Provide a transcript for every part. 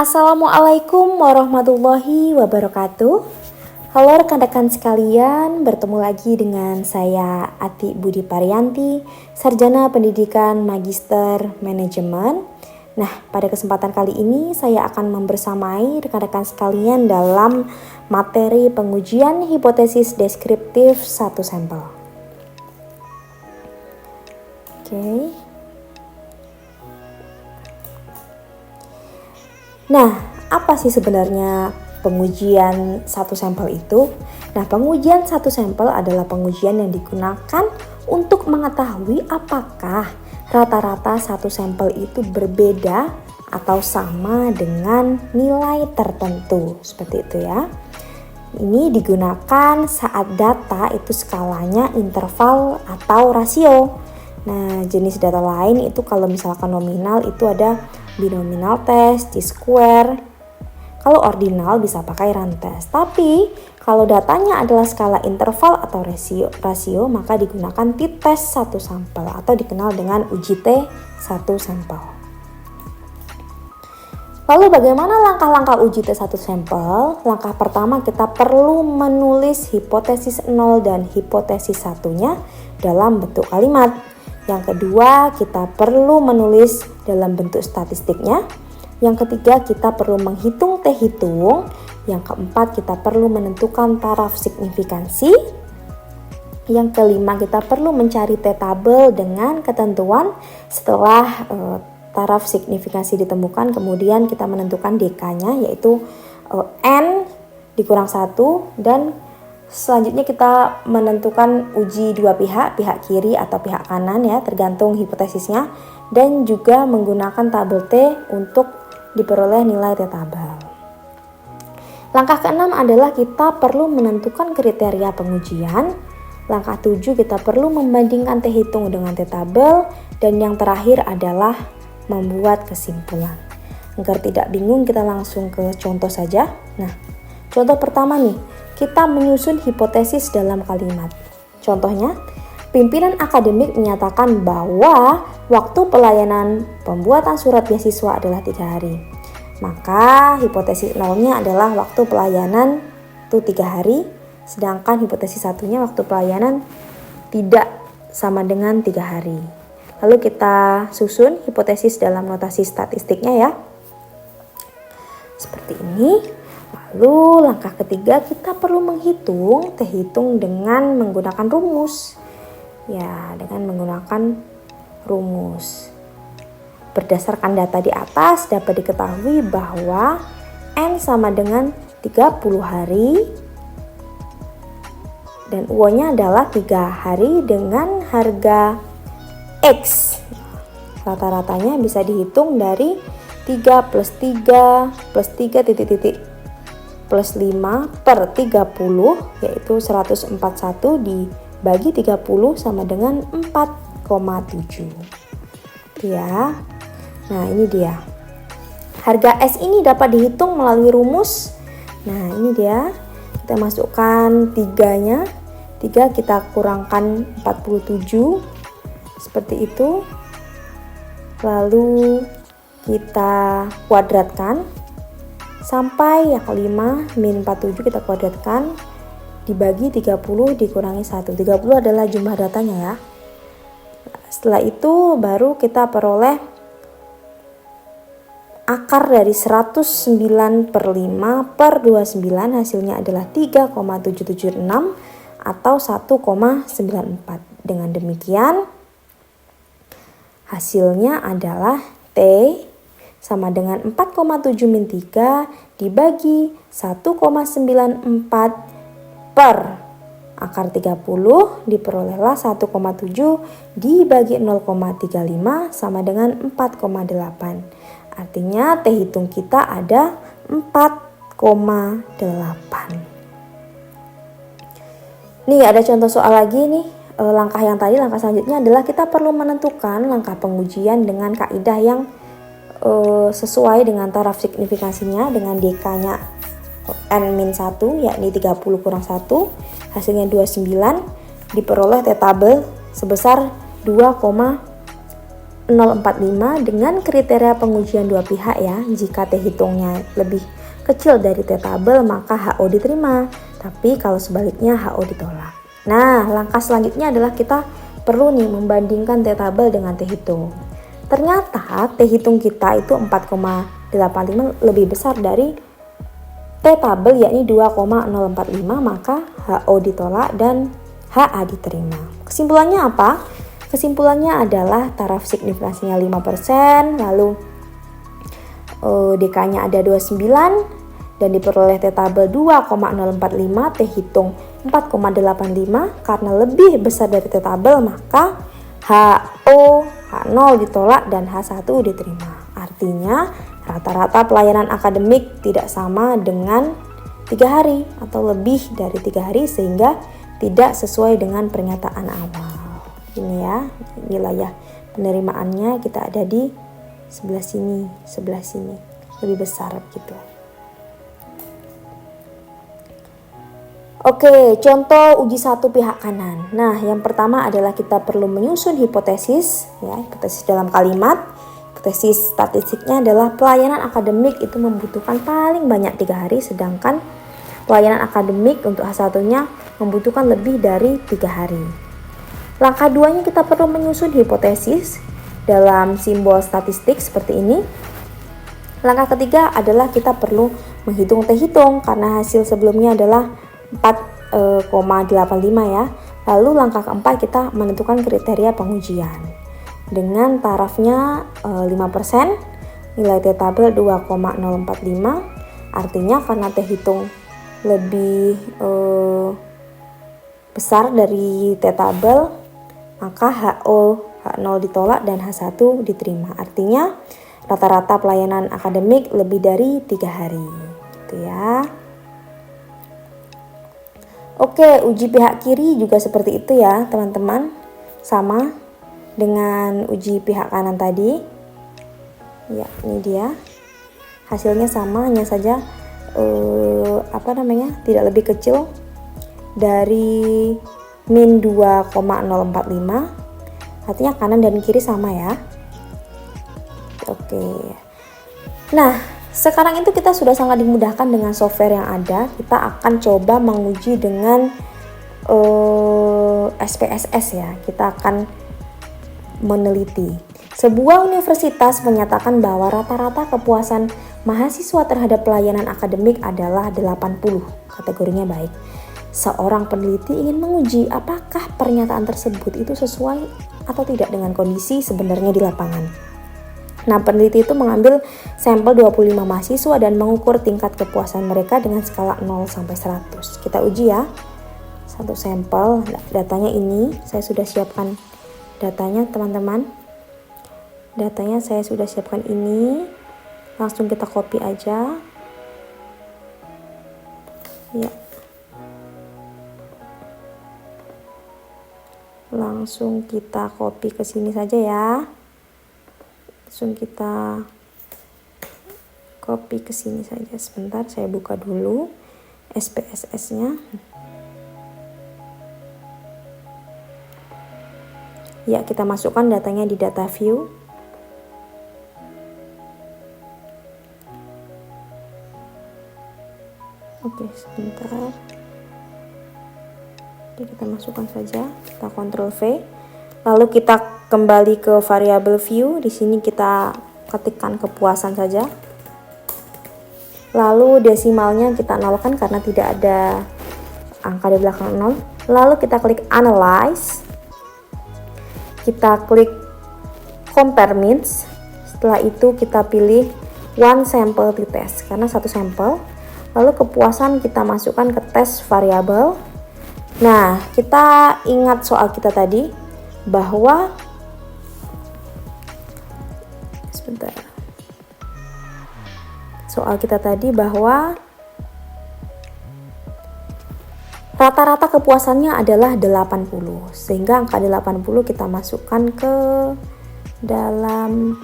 Assalamualaikum warahmatullahi wabarakatuh. Halo rekan-rekan sekalian, bertemu lagi dengan saya Ati Budi Parianti, Sarjana Pendidikan Magister Manajemen. Nah, pada kesempatan kali ini saya akan membersamai rekan-rekan sekalian dalam materi pengujian hipotesis deskriptif satu sampel. Oke. Nah, apa sih sebenarnya pengujian satu sampel itu? Nah, pengujian satu sampel adalah pengujian yang digunakan untuk mengetahui apakah rata-rata satu sampel itu berbeda atau sama dengan nilai tertentu. Seperti itu ya. Ini digunakan saat data itu skalanya interval atau rasio. Nah, jenis data lain itu kalau misalkan nominal itu ada binominal test, t-square. Kalau ordinal bisa pakai run test. Tapi kalau datanya adalah skala interval atau rasio maka digunakan t-test satu sampel atau dikenal dengan uji T satu sampel. Lalu bagaimana langkah-langkah uji T satu sampel? Langkah pertama kita perlu menulis hipotesis 0 dan hipotesis 1-nya dalam bentuk kalimat. Yang kedua, kita perlu menulis dalam bentuk statistiknya. Yang ketiga, kita perlu menghitung T-hitung. Yang keempat, kita perlu menentukan taraf signifikansi. Yang kelima, kita perlu mencari T-tabel dengan ketentuan. Setelah taraf signifikansi ditemukan, kemudian kita menentukan DK-nya, yaitu N dikurang 1, dan selanjutnya kita menentukan uji dua pihak kiri atau pihak kanan ya, tergantung hipotesisnya, dan juga menggunakan tabel T untuk diperoleh nilai T-tabel. Langkah keenam adalah kita perlu menentukan kriteria pengujian. Langkah 7 kita perlu membandingkan T-hitung dengan T-tabel, dan yang terakhir adalah membuat kesimpulan. Agar tidak bingung, kita langsung ke contoh saja. Nah, contoh pertama nih, kita menyusun hipotesis dalam kalimat. Contohnya, pimpinan akademik menyatakan bahwa waktu pelayanan pembuatan surat beasiswa adalah 3 hari. Maka hipotesis 0-nya adalah waktu pelayanan itu 3 hari, sedangkan hipotesis 1-nya waktu pelayanan tidak sama dengan 3 hari. Lalu kita susun hipotesis dalam notasi statistiknya ya. Seperti ini. Lalu langkah ketiga kita perlu menghitung T-hitung dengan menggunakan rumus. Ya, dengan menggunakan rumus. Berdasarkan data di atas dapat diketahui bahwa N sama dengan 30 hari dan U-nya adalah 3 hari dengan harga X. Rata-ratanya bisa dihitung dari 3 plus 3 plus 3 titik-titik plus 5 per 30, yaitu 141 dibagi 30 sama dengan 4,7 ya. Nah, ini dia harga S ini dapat dihitung melalui rumus. Nah, ini dia, kita masukkan 3-nya, 3 kita kurangkan 47 seperti itu, lalu kita kuadratkan sampai yang kelima, min 47 kita kuadratkan dibagi 30 dikurangi 1. 30 adalah jumlah datanya ya. Setelah itu baru kita peroleh akar dari 109 per 5 per 29, hasilnya adalah 3,776 atau 1,94. Dengan demikian hasilnya adalah T sama dengan 4,7 min 3 dibagi 1,94 per akar 30 diperolehlah 1,7 dibagi 0,35 sama dengan 4,8. Artinya T-hitung kita ada 4,8. Nih ada contoh soal lagi nih. Langkah selanjutnya adalah kita perlu menentukan langkah pengujian dengan kaidah yang sesuai dengan taraf signifikansinya dengan DK-nya N-1 yakni 30 kurang 1, hasilnya 29, diperoleh T-tabel sebesar 2,7 0,45 dengan kriteria pengujian dua pihak ya. Jika T hitungnya lebih kecil dari T tabel maka HO diterima, tapi kalau sebaliknya HO ditolak. Nah, langkah selanjutnya adalah kita perlu nih membandingkan T tabel dengan T hitung. Ternyata T hitung kita itu 4,85 lebih besar dari T tabel yakni 2,045, maka HO ditolak dan HA diterima. Kesimpulannya apa? Kesimpulannya adalah taraf signifikansinya 5%, lalu DK-nya ada 29 dan diperoleh T tabel 2,045, T hitung 4,85. Karena lebih besar dari T tabel maka HO, H0 ditolak dan H1 diterima. Artinya rata-rata pelayanan akademik tidak sama dengan 3 hari atau lebih dari 3 hari sehingga tidak sesuai dengan pernyataan awal. Ini ya wilayah penerimaannya kita ada di sebelah sini lebih besar gitu. Oke, contoh uji satu pihak kanan. Nah, yang pertama adalah kita perlu menyusun hipotesis ya, hipotesis dalam kalimat. Hipotesis statistiknya adalah pelayanan akademik itu membutuhkan paling banyak 3 hari, sedangkan pelayanan akademik untuk H1-nya membutuhkan lebih dari 3 hari. Langkah 2-nya kita perlu menyusun hipotesis dalam simbol statistik seperti ini. Langkah ketiga adalah kita perlu menghitung T hitung karena hasil sebelumnya adalah 4,85 ya. Lalu langkah keempat kita menentukan kriteria pengujian. Dengan tarafnya 5%, nilai T tabel 2,045. Artinya karena T hitung lebih besar dari T tabel, maka HO, H0 ditolak dan H1 diterima. Artinya rata-rata pelayanan akademik lebih dari 3 hari gitu ya. Oke, uji pihak kiri juga seperti itu ya teman-teman, sama dengan uji pihak kanan tadi ya. Ini dia hasilnya sama, hanya saja tidak lebih kecil dari min 2,045. Artinya kanan dan kiri sama ya. Oke. Nah, sekarang itu kita sudah sangat dimudahkan dengan software yang ada. Kita akan coba menguji dengan SPSS ya. Kita akan meneliti. Sebuah universitas menyatakan bahwa rata-rata kepuasan mahasiswa terhadap pelayanan akademik adalah 80. Kategorinya baik. Seorang peneliti ingin menguji apakah pernyataan tersebut itu sesuai atau tidak dengan kondisi sebenarnya di lapangan. Nah, peneliti itu mengambil sampel 25 mahasiswa dan mengukur tingkat kepuasan mereka dengan skala 0 sampai 100. Kita uji ya. Satu sampel, datanya ini, saya sudah siapkan datanya teman-teman. Datanya saya sudah siapkan ini. Langsung kita copy aja. Ya. Langsung kita copy ke sini saja ya. Langsung kita copy ke sini saja. Sebentar, saya buka dulu SPSS-nya. Ya, kita masukkan datanya di data view. Oke, sebentar. Oke, kita masukkan saja, kita Ctrl V. Lalu kita kembali ke variabel view. Di sini kita ketikkan kepuasan saja. Lalu desimalnya kita nolkan karena tidak ada angka di belakang 0. Lalu kita klik analyze. Kita klik compare means. Setelah itu kita pilih one sample to test karena satu sampel. Lalu kepuasan kita masukkan ke tes variabel. Nah, kita ingat soal kita tadi bahwa rata-rata kepuasannya adalah 80. Sehingga angka 80 kita masukkan ke dalam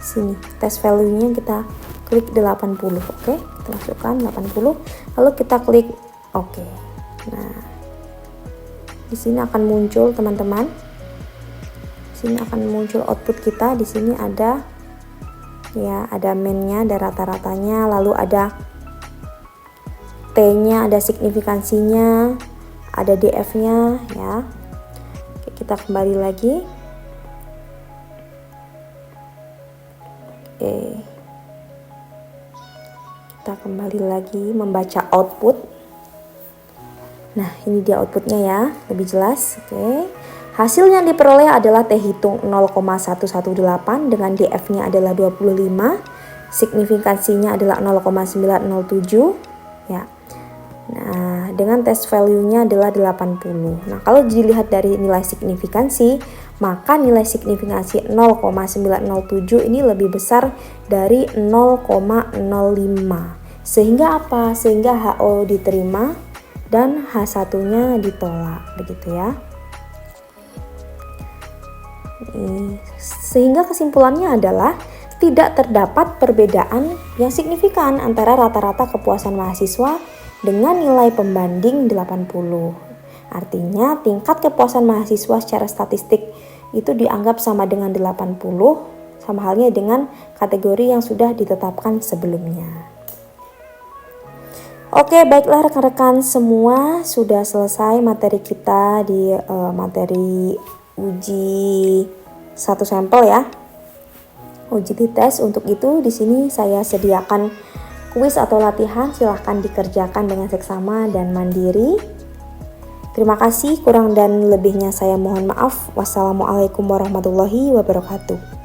sini. Tes value-nya kita klik 80. Oke, kita masukkan 80. Lalu kita klik oke. Nah, di sini akan muncul teman-teman sini akan muncul output kita. Di sini ada ya, ada min-nya, ada rata-ratanya, lalu ada T-nya, ada signifikansinya, ada DF-nya ya. Oke, kita kembali lagi. Oke. Kita kembali lagi membaca output. Nah, ini dia outputnya ya, lebih jelas. Oke. Hasil yang diperoleh adalah T hitung 0,118 dengan DF-nya adalah 25, signifikansinya adalah 0,907 ya. Nah, dengan test value-nya adalah 80. Nah, kalau dilihat dari nilai signifikansi, maka nilai signifikansi 0,907 ini lebih besar dari 0,05. Sehingga apa? Sehingga HO diterima dan H1-nya ditolak, begitu ya. Sehingga kesimpulannya adalah tidak terdapat perbedaan yang signifikan antara rata-rata kepuasan mahasiswa dengan nilai pembanding 80. Artinya tingkat kepuasan mahasiswa secara statistik itu dianggap sama dengan 80, sama halnya dengan kategori yang sudah ditetapkan sebelumnya. Oke, baiklah rekan-rekan semua, sudah selesai materi kita di materi uji satu sampel ya. Uji tes. Untuk itu di sini saya sediakan kuis atau latihan, silahkan dikerjakan dengan seksama dan mandiri. Terima kasih, kurang dan lebihnya saya mohon maaf. Wassalamualaikum warahmatullahi wabarakatuh.